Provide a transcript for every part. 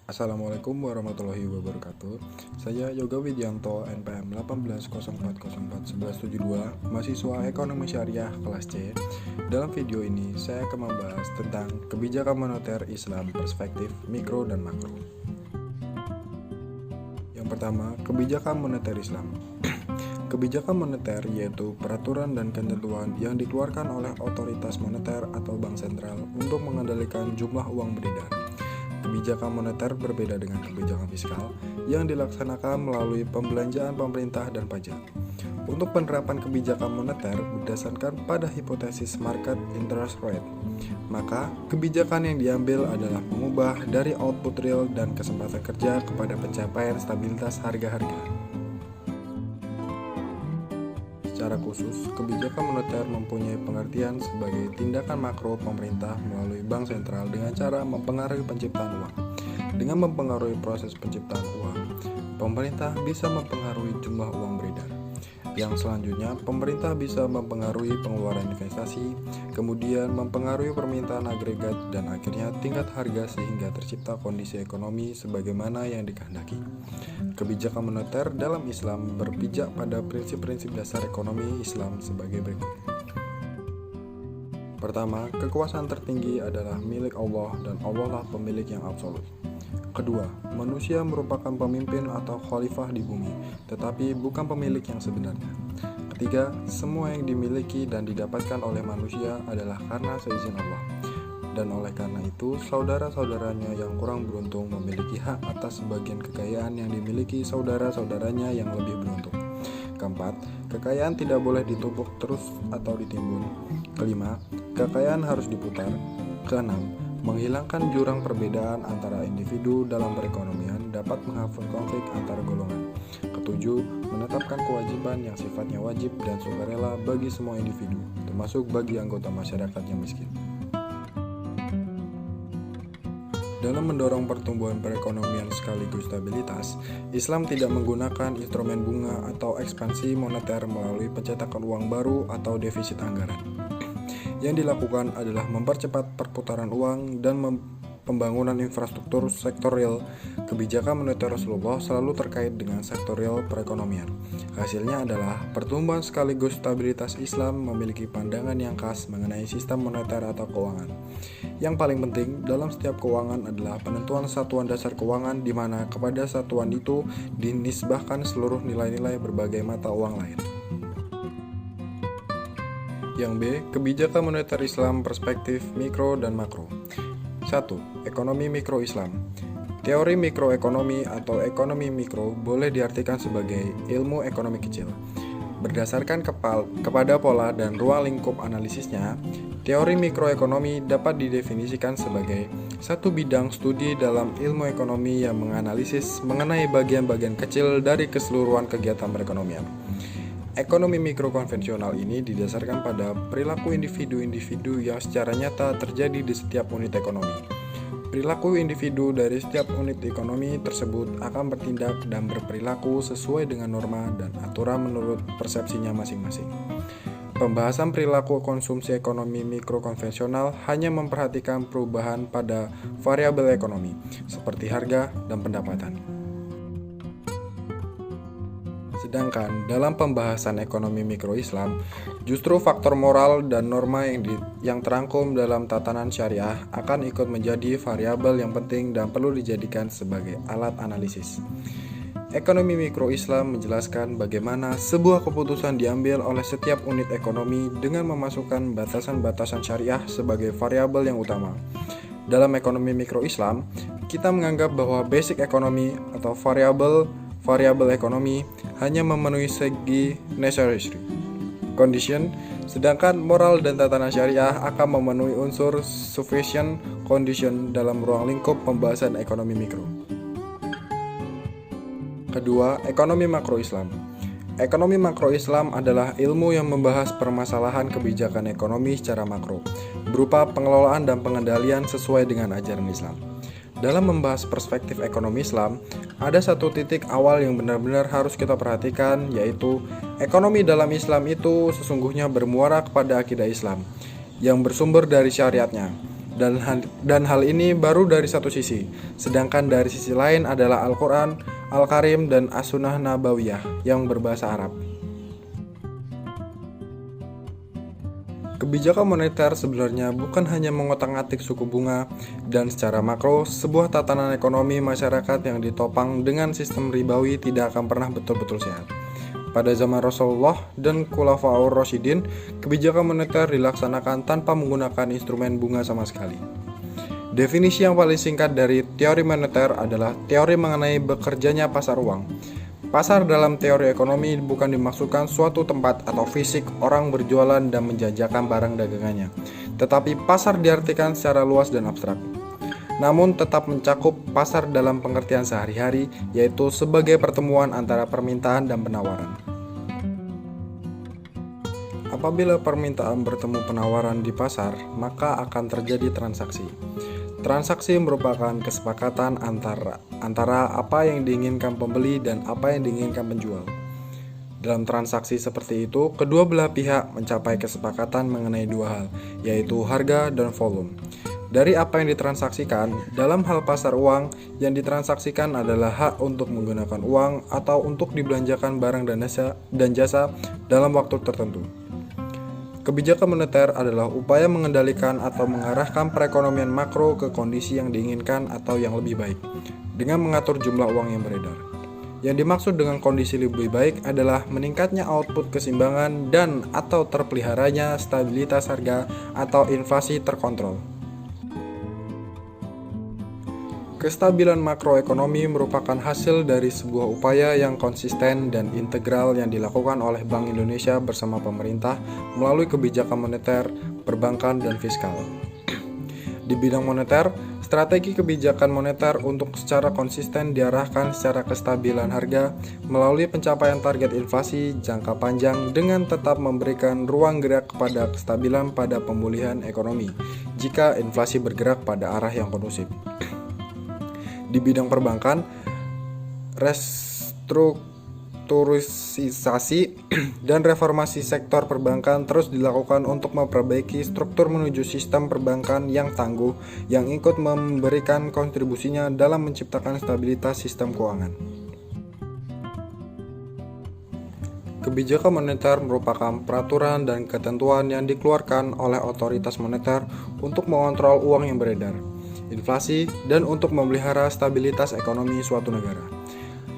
Assalamualaikum warahmatullahi wabarakatuh. Saya Yoga Widianto, NPM 1804041172, mahasiswa Ekonomi Syariah kelas C. Dalam video ini, saya akan membahas tentang kebijakan moneter Islam perspektif mikro dan makro. Yang pertama, kebijakan moneter Islam. Kebijakan moneter yaitu peraturan dan ketentuan yang dikeluarkan oleh otoritas moneter atau bank sentral untuk mengendalikan jumlah uang beredar. Kebijakan moneter berbeda dengan kebijakan fiskal yang dilaksanakan melalui pembelanjaan pemerintah dan pajak. Untuk penerapan kebijakan moneter berdasarkan pada hipotesis market interest rate, maka kebijakan yang diambil adalah mengubah dari output real dan kesempatan kerja kepada pencapaian stabilitas harga-harga. Secara khusus, kebijakan moneter mempunyai pengertian sebagai tindakan makro pemerintah melalui bank sentral dengan cara mempengaruhi penciptaan uang. Dengan mempengaruhi proses penciptaan uang, pemerintah bisa mempengaruhi jumlah uang beredar. Yang selanjutnya, pemerintah bisa mempengaruhi pengeluaran investasi, kemudian mempengaruhi permintaan agregat, dan akhirnya tingkat harga sehingga tercipta kondisi ekonomi sebagaimana yang dikehendaki. Kebijakan moneter dalam Islam berpijak pada prinsip-prinsip dasar ekonomi Islam sebagai berikut. Pertama, kekuasaan tertinggi adalah milik Allah dan Allah lah pemilik yang absolut. Kedua, manusia merupakan pemimpin atau khalifah di bumi, tetapi bukan pemilik yang sebenarnya. Ketiga, semua yang dimiliki dan didapatkan oleh manusia adalah karena seizin Allah. Dan oleh karena itu, saudara-saudaranya yang kurang beruntung memiliki hak atas sebagian kekayaan yang dimiliki saudara-saudaranya yang lebih beruntung. Keempat, kekayaan tidak boleh ditumpuk terus atau ditimbun. Kelima, kekayaan harus diputar. Keenam, menghilangkan jurang perbedaan antara individu dalam perekonomian dapat menghapus konflik antar golongan. Ketujuh, menetapkan kewajiban yang sifatnya wajib dan sukarela bagi semua individu, termasuk bagi anggota masyarakat yang miskin. Dalam mendorong pertumbuhan perekonomian sekaligus stabilitas, Islam tidak menggunakan instrumen bunga atau ekspansi moneter melalui pencetakan uang baru atau defisit anggaran. Yang dilakukan adalah mempercepat perputaran uang dan pembangunan infrastruktur sektor real. Kebijakan moneter Rasulullah selalu terkait dengan sektor real perekonomian. Hasilnya adalah pertumbuhan sekaligus stabilitas. Islam memiliki pandangan yang khas mengenai sistem moneter atau keuangan. Yang paling penting dalam setiap keuangan adalah penentuan satuan dasar keuangan, di mana kepada satuan itu dinisbahkan seluruh nilai-nilai berbagai mata uang lain. Yang B, kebijakan moneter Islam perspektif mikro dan makro. 1. Ekonomi mikro Islam. Teori mikroekonomi atau ekonomi mikro boleh diartikan sebagai ilmu ekonomi kecil. Berdasarkan kepada pola dan ruang lingkup analisisnya, teori mikroekonomi dapat didefinisikan sebagai satu bidang studi dalam ilmu ekonomi yang menganalisis mengenai bagian-bagian kecil dari keseluruhan kegiatan perekonomian. Ekonomi mikro konvensional ini didasarkan pada perilaku individu-individu yang secara nyata terjadi di setiap unit ekonomi. Perilaku individu dari setiap unit ekonomi tersebut akan bertindak dan berperilaku sesuai dengan norma dan aturan menurut persepsinya masing-masing. Pembahasan perilaku konsumsi ekonomi mikro konvensional hanya memperhatikan perubahan pada variabel ekonomi, seperti harga dan pendapatan. Sedangkan dalam pembahasan ekonomi mikro Islam, justru faktor moral dan norma yang terangkum dalam tatanan syariah akan ikut menjadi variabel yang penting dan perlu dijadikan sebagai alat analisis. Ekonomi mikro Islam menjelaskan bagaimana sebuah keputusan diambil oleh setiap unit ekonomi dengan memasukkan batasan-batasan syariah sebagai variabel yang utama. Dalam ekonomi mikro Islam, kita menganggap bahwa basic ekonomi atau variabel ekonomi hanya memenuhi segi necessary condition, sedangkan moral dan tatanan syariah akan memenuhi unsur sufficient condition dalam ruang lingkup pembahasan ekonomi mikro. Kedua, ekonomi makro Islam. Ekonomi makro Islam adalah ilmu yang membahas permasalahan kebijakan ekonomi secara makro, berupa pengelolaan dan pengendalian sesuai dengan ajaran Islam. Dalam membahas perspektif ekonomi Islam, ada satu titik awal yang benar-benar harus kita perhatikan, yaitu ekonomi dalam Islam itu sesungguhnya bermuara kepada akidah Islam yang bersumber dari syariatnya. dan hal ini baru dari satu sisi, sedangkan dari sisi lain adalah Al-Quran, Al-Karim, dan As-Sunnah Nabawiyah yang berbahasa Arab. Kebijakan moneter sebenarnya bukan hanya mengotak-atik suku bunga, dan secara makro, sebuah tatanan ekonomi masyarakat yang ditopang dengan sistem ribawi tidak akan pernah betul-betul sehat. Pada zaman Rasulullah dan Khulafaur Rasyidin, kebijakan moneter dilaksanakan tanpa menggunakan instrumen bunga sama sekali. Definisi yang paling singkat dari teori moneter adalah teori mengenai bekerjanya pasar uang. Pasar dalam teori ekonomi bukan dimaksudkan suatu tempat atau fisik orang berjualan dan menjajakan barang dagangannya, tetapi pasar diartikan secara luas dan abstrak. Namun tetap mencakup pasar dalam pengertian sehari-hari, yaitu sebagai pertemuan antara permintaan dan penawaran. Apabila permintaan bertemu penawaran di pasar, maka akan terjadi transaksi. Transaksi merupakan kesepakatan antara apa yang diinginkan pembeli dan apa yang diinginkan penjual. Dalam transaksi seperti itu, kedua belah pihak mencapai kesepakatan mengenai dua hal, yaitu harga dan volume. Dari apa yang ditransaksikan, dalam hal pasar uang, yang ditransaksikan adalah hak untuk menggunakan uang atau untuk dibelanjakan barang dan jasa dalam waktu tertentu. Kebijakan moneter adalah upaya mengendalikan atau mengarahkan perekonomian makro ke kondisi yang diinginkan atau yang lebih baik, dengan mengatur jumlah uang yang beredar. Yang dimaksud dengan kondisi lebih baik adalah meningkatnya output keseimbangan dan atau terpeliharanya stabilitas harga atau inflasi terkontrol. Kestabilan makroekonomi merupakan hasil dari sebuah upaya yang konsisten dan integral yang dilakukan oleh Bank Indonesia bersama pemerintah melalui kebijakan moneter, perbankan, dan fiskal. Di bidang moneter, strategi kebijakan moneter untuk secara konsisten diarahkan secara kestabilan harga melalui pencapaian target inflasi jangka panjang dengan tetap memberikan ruang gerak kepada kestabilan pada pemulihan ekonomi jika inflasi bergerak pada arah yang kondusif. Di bidang perbankan, restrukturisasi dan reformasi sektor perbankan terus dilakukan untuk memperbaiki struktur menuju sistem perbankan yang tangguh yang ikut memberikan kontribusinya dalam menciptakan stabilitas sistem keuangan. Kebijakan moneter merupakan peraturan dan ketentuan yang dikeluarkan oleh otoritas moneter untuk mengontrol uang yang beredar, inflasi, dan untuk memelihara stabilitas ekonomi suatu negara.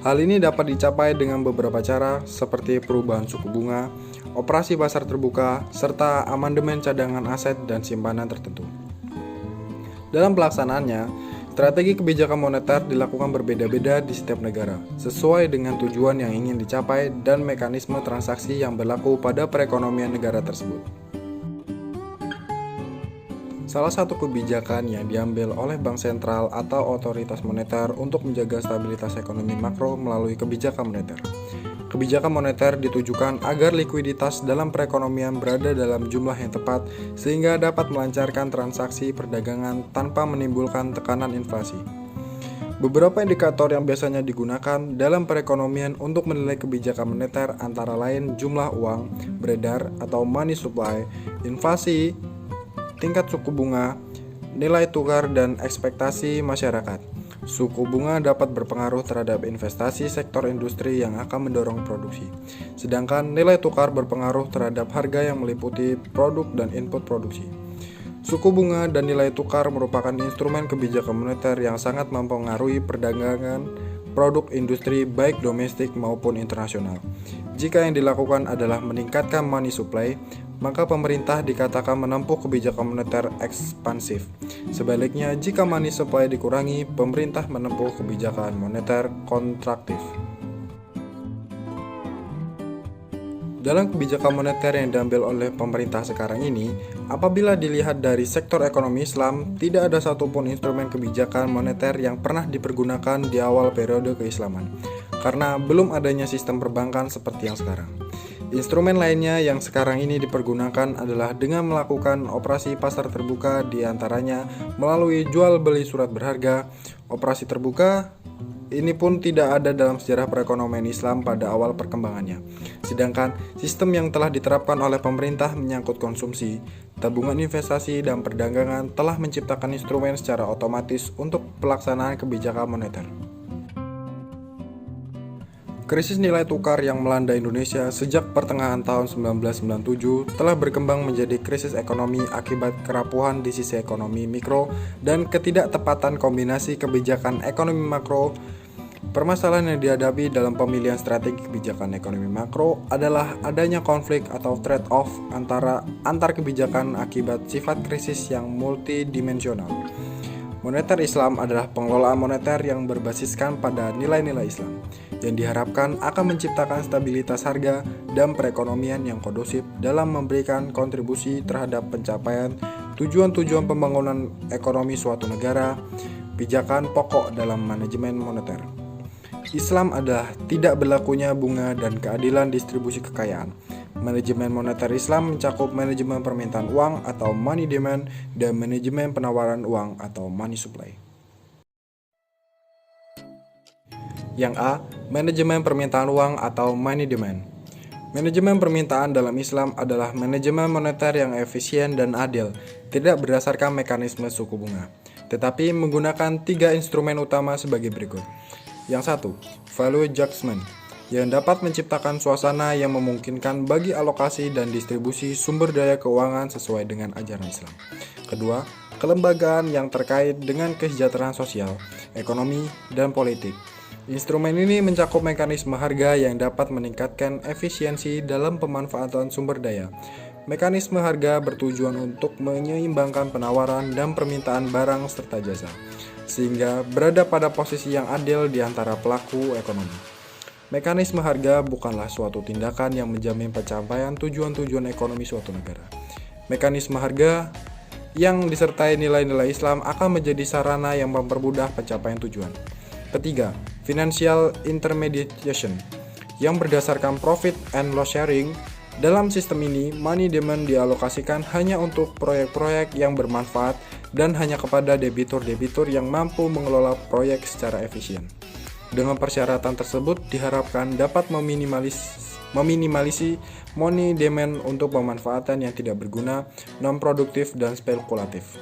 Hal ini dapat dicapai dengan beberapa cara seperti perubahan suku bunga, operasi pasar terbuka, serta amandemen cadangan aset dan simpanan tertentu. Dalam pelaksanaannya, strategi kebijakan moneter dilakukan berbeda-beda di setiap negara, sesuai dengan tujuan yang ingin dicapai dan mekanisme transaksi yang berlaku pada perekonomian negara tersebut. Salah satu kebijakan yang diambil oleh bank sentral atau otoritas moneter untuk menjaga stabilitas ekonomi makro melalui kebijakan moneter. Kebijakan moneter ditujukan agar likuiditas dalam perekonomian berada dalam jumlah yang tepat sehingga dapat melancarkan transaksi perdagangan tanpa menimbulkan tekanan inflasi. Beberapa indikator yang biasanya digunakan dalam perekonomian untuk menilai kebijakan moneter antara lain jumlah uang beredar atau money supply, inflasi, tingkat suku bunga, nilai tukar, dan ekspektasi masyarakat. Suku bunga dapat berpengaruh terhadap investasi sektor industri yang akan mendorong produksi, sedangkan nilai tukar berpengaruh terhadap harga yang meliputi produk dan input produksi. Suku bunga dan nilai tukar merupakan instrumen kebijakan moneter yang sangat mempengaruhi perdagangan produk industri baik domestik maupun internasional. Jika yang dilakukan adalah meningkatkan money supply, maka pemerintah dikatakan menempuh kebijakan moneter ekspansif. Sebaliknya, jika money supply dikurangi, pemerintah menempuh kebijakan moneter kontraktif. Dalam kebijakan moneter yang diambil oleh pemerintah sekarang ini, apabila dilihat dari sektor ekonomi Islam, tidak ada satupun instrumen kebijakan moneter yang pernah dipergunakan di awal periode keislaman, karena belum adanya sistem perbankan seperti yang sekarang. Instrumen lainnya yang sekarang ini dipergunakan adalah dengan melakukan operasi pasar terbuka, di antaranya melalui jual beli surat berharga, operasi terbuka, ini pun tidak ada dalam sejarah perekonomian Islam pada awal perkembangannya. Sedangkan sistem yang telah diterapkan oleh pemerintah menyangkut konsumsi, tabungan investasi, dan perdagangan telah menciptakan instrumen secara otomatis untuk pelaksanaan kebijakan moneter. Krisis nilai tukar yang melanda Indonesia sejak pertengahan tahun 1997 telah berkembang menjadi krisis ekonomi akibat kerapuhan di sisi ekonomi mikro dan ketidaktepatan kombinasi kebijakan ekonomi makro. Permasalahan yang dihadapi dalam pemilihan strategi kebijakan ekonomi makro adalah adanya konflik atau trade-off antar kebijakan akibat sifat krisis yang multidimensional. Moneter Islam adalah pengelolaan moneter yang berbasiskan pada nilai-nilai Islam, yang diharapkan akan menciptakan stabilitas harga dan perekonomian yang kondusif dalam memberikan kontribusi terhadap pencapaian tujuan-tujuan pembangunan ekonomi suatu negara. Pijakan pokok dalam manajemen moneter Islam adalah tidak berlakunya bunga dan keadilan distribusi kekayaan. Manajemen moneter Islam mencakup manajemen permintaan uang atau money demand dan manajemen penawaran uang atau money supply. Yang A. Manajemen permintaan uang atau money demand. Manajemen permintaan dalam Islam adalah manajemen moneter yang efisien dan adil, tidak berdasarkan mekanisme suku bunga, tetapi menggunakan 3 instrumen utama sebagai berikut. Yang 1. Value adjustment, yang dapat menciptakan suasana yang memungkinkan bagi alokasi dan distribusi sumber daya keuangan sesuai dengan ajaran Islam. Kedua, kelembagaan yang terkait dengan kesejahteraan sosial, ekonomi, dan politik. Instrumen ini mencakup mekanisme harga yang dapat meningkatkan efisiensi dalam pemanfaatan sumber daya. Mekanisme harga bertujuan untuk menyeimbangkan penawaran dan permintaan barang serta jasa, sehingga berada pada posisi yang adil di antara pelaku ekonomi. Mekanisme harga bukanlah suatu tindakan yang menjamin pencapaian tujuan-tujuan ekonomi suatu negara. Mekanisme harga yang disertai nilai-nilai Islam akan menjadi sarana yang mempermudah pencapaian tujuan. Ketiga, financial intermediation, yang berdasarkan profit and loss sharing. Dalam sistem ini, money demand dialokasikan hanya untuk proyek-proyek yang bermanfaat dan hanya kepada debitur-debitur yang mampu mengelola proyek secara efisien. Dengan persyaratan tersebut diharapkan dapat meminimalisasi money demand untuk pemanfaatan yang tidak berguna, non-produktif, dan spekulatif.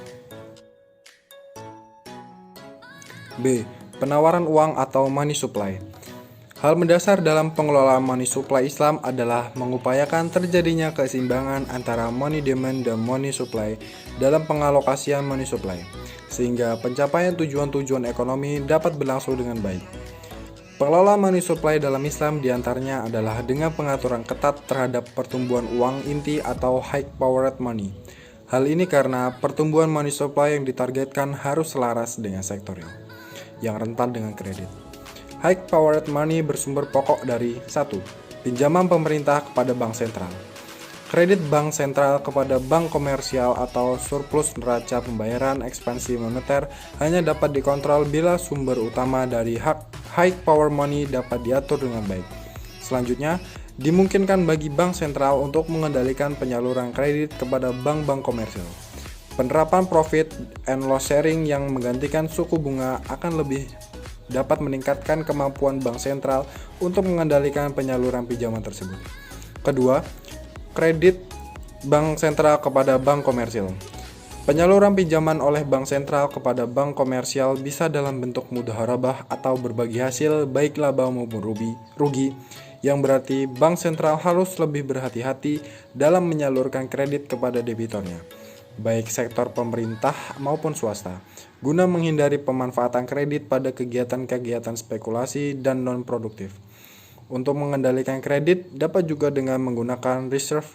B. Penawaran uang atau money supply. Hal mendasar dalam pengelolaan money supply Islam adalah mengupayakan terjadinya keseimbangan antara money demand dan money supply dalam pengalokasian money supply, sehingga pencapaian tujuan-tujuan ekonomi dapat berlangsung dengan baik. Pengelolaan money supply dalam Islam diantaranya adalah dengan pengaturan ketat terhadap pertumbuhan uang inti atau high-powered money. Hal ini karena pertumbuhan money supply yang ditargetkan harus selaras dengan sektor yang rentan dengan kredit. High-powered money bersumber pokok dari 1. Pinjaman pemerintah kepada bank sentral. Kredit bank sentral kepada bank komersial atau surplus neraca pembayaran ekspansi moneter hanya dapat dikontrol bila sumber utama dari high power money dapat diatur dengan baik. Selanjutnya, dimungkinkan bagi bank sentral untuk mengendalikan penyaluran kredit kepada bank-bank komersial. Penerapan profit and loss sharing yang menggantikan suku bunga akan lebih dapat meningkatkan kemampuan bank sentral untuk mengendalikan penyaluran pinjaman tersebut. Kedua, kredit bank sentral kepada bank komersial. Penyaluran pinjaman oleh bank sentral kepada bank komersial bisa dalam bentuk mudharabah atau berbagi hasil baik laba maupun rugi, yang berarti bank sentral harus lebih berhati-hati dalam menyalurkan kredit kepada debitornya, baik sektor pemerintah maupun swasta, guna menghindari pemanfaatan kredit pada kegiatan-kegiatan spekulasi dan non-produktif. Untuk mengendalikan kredit dapat juga dengan menggunakan reserve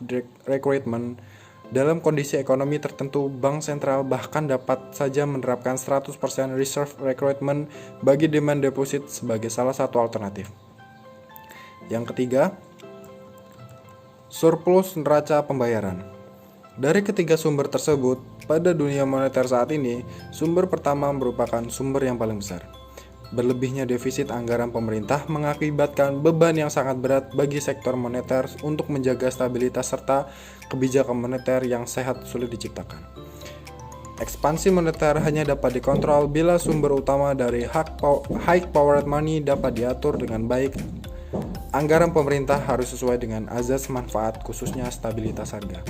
requirement. Dalam kondisi ekonomi tertentu, bank sentral bahkan dapat saja menerapkan 100% reserve requirement bagi demand deposit sebagai salah satu alternatif. Yang ketiga, surplus neraca pembayaran. Dari ketiga sumber tersebut, pada dunia moneter saat ini, sumber pertama merupakan sumber yang paling besar. Berlebihnya defisit anggaran pemerintah mengakibatkan beban yang sangat berat bagi sektor moneter untuk menjaga stabilitas serta kebijakan moneter yang sehat sulit diciptakan. Ekspansi moneter hanya dapat dikontrol bila sumber utama dari high powered money dapat diatur dengan baik. Anggaran pemerintah harus sesuai dengan azas manfaat, khususnya stabilitas harga.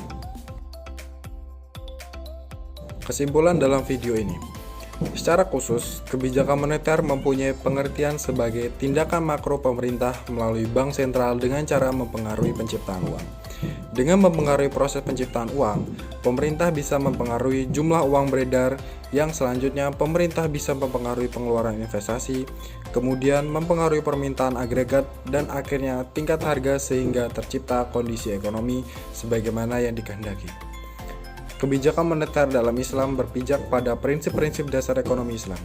Kesimpulan dalam video ini, secara khusus, kebijakan moneter mempunyai pengertian sebagai tindakan makro pemerintah melalui bank sentral dengan cara mempengaruhi penciptaan uang. Dengan mempengaruhi proses penciptaan uang, pemerintah bisa mempengaruhi jumlah uang beredar, yang selanjutnya pemerintah bisa mempengaruhi pengeluaran investasi, kemudian mempengaruhi permintaan agregat, dan akhirnya tingkat harga sehingga tercipta kondisi ekonomi sebagaimana yang dikehendaki. Kebijakan moneter dalam Islam berpijak pada prinsip-prinsip dasar ekonomi Islam.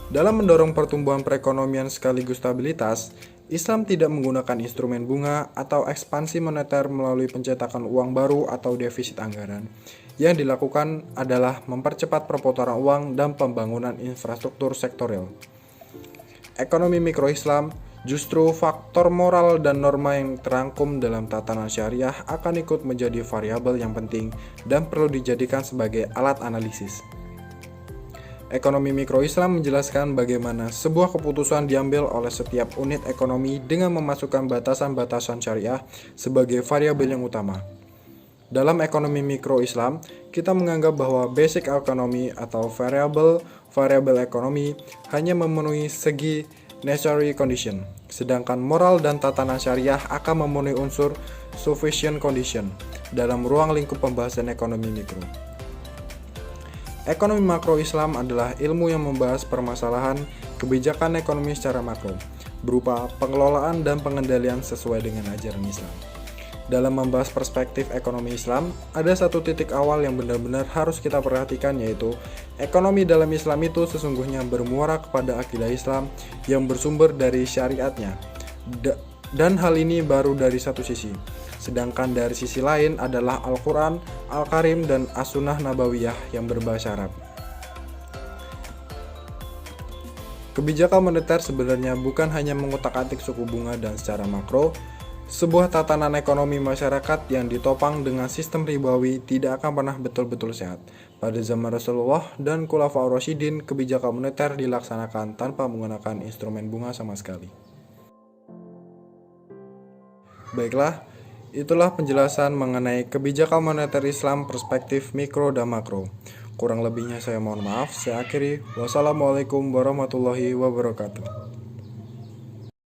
Dalam mendorong pertumbuhan perekonomian sekaligus stabilitas, Islam tidak menggunakan instrumen bunga atau ekspansi moneter melalui pencetakan uang baru atau defisit anggaran. Yang dilakukan adalah mempercepat perputaran uang dan pembangunan infrastruktur sektorial. Ekonomi mikro Islam, justru faktor moral dan norma yang terangkum dalam tatanan syariah akan ikut menjadi variabel yang penting dan perlu dijadikan sebagai alat analisis. Ekonomi mikro Islam menjelaskan bagaimana sebuah keputusan diambil oleh setiap unit ekonomi dengan memasukkan batasan-batasan syariah sebagai variabel yang utama. Dalam ekonomi mikro Islam, kita menganggap bahwa basic ekonomi atau variabel ekonomi hanya memenuhi segi necessary condition, sedangkan moral dan tatanan syariah akan memenuhi unsur sufficient condition dalam ruang lingkup pembahasan ekonomi mikro. Ekonomi makro Islam adalah ilmu yang membahas permasalahan kebijakan ekonomi secara makro, berupa pengelolaan dan pengendalian sesuai dengan ajaran Islam. Dalam membahas perspektif ekonomi Islam, ada satu titik awal yang benar-benar harus kita perhatikan, yaitu ekonomi dalam Islam itu sesungguhnya bermuara kepada akidah Islam yang bersumber dari syariatnya. Dan hal ini baru dari satu sisi. Sedangkan dari sisi lain adalah Al-Quran, Al-Karim, dan As-Sunnah Nabawiyah yang berbahasa Arab. Kebijakan moneter sebenarnya bukan hanya mengutak-atik suku bunga dan secara makro. Sebuah tatanan ekonomi masyarakat yang ditopang dengan sistem ribawi tidak akan pernah betul-betul sehat. Pada zaman Rasulullah dan Khulafaur Rasyidin, kebijakan moneter dilaksanakan tanpa menggunakan instrumen bunga sama sekali. Baiklah, itulah penjelasan mengenai kebijakan moneter Islam perspektif mikro dan makro. Kurang lebihnya saya mohon maaf. Saya akhiri. Wassalamualaikum warahmatullahi wabarakatuh.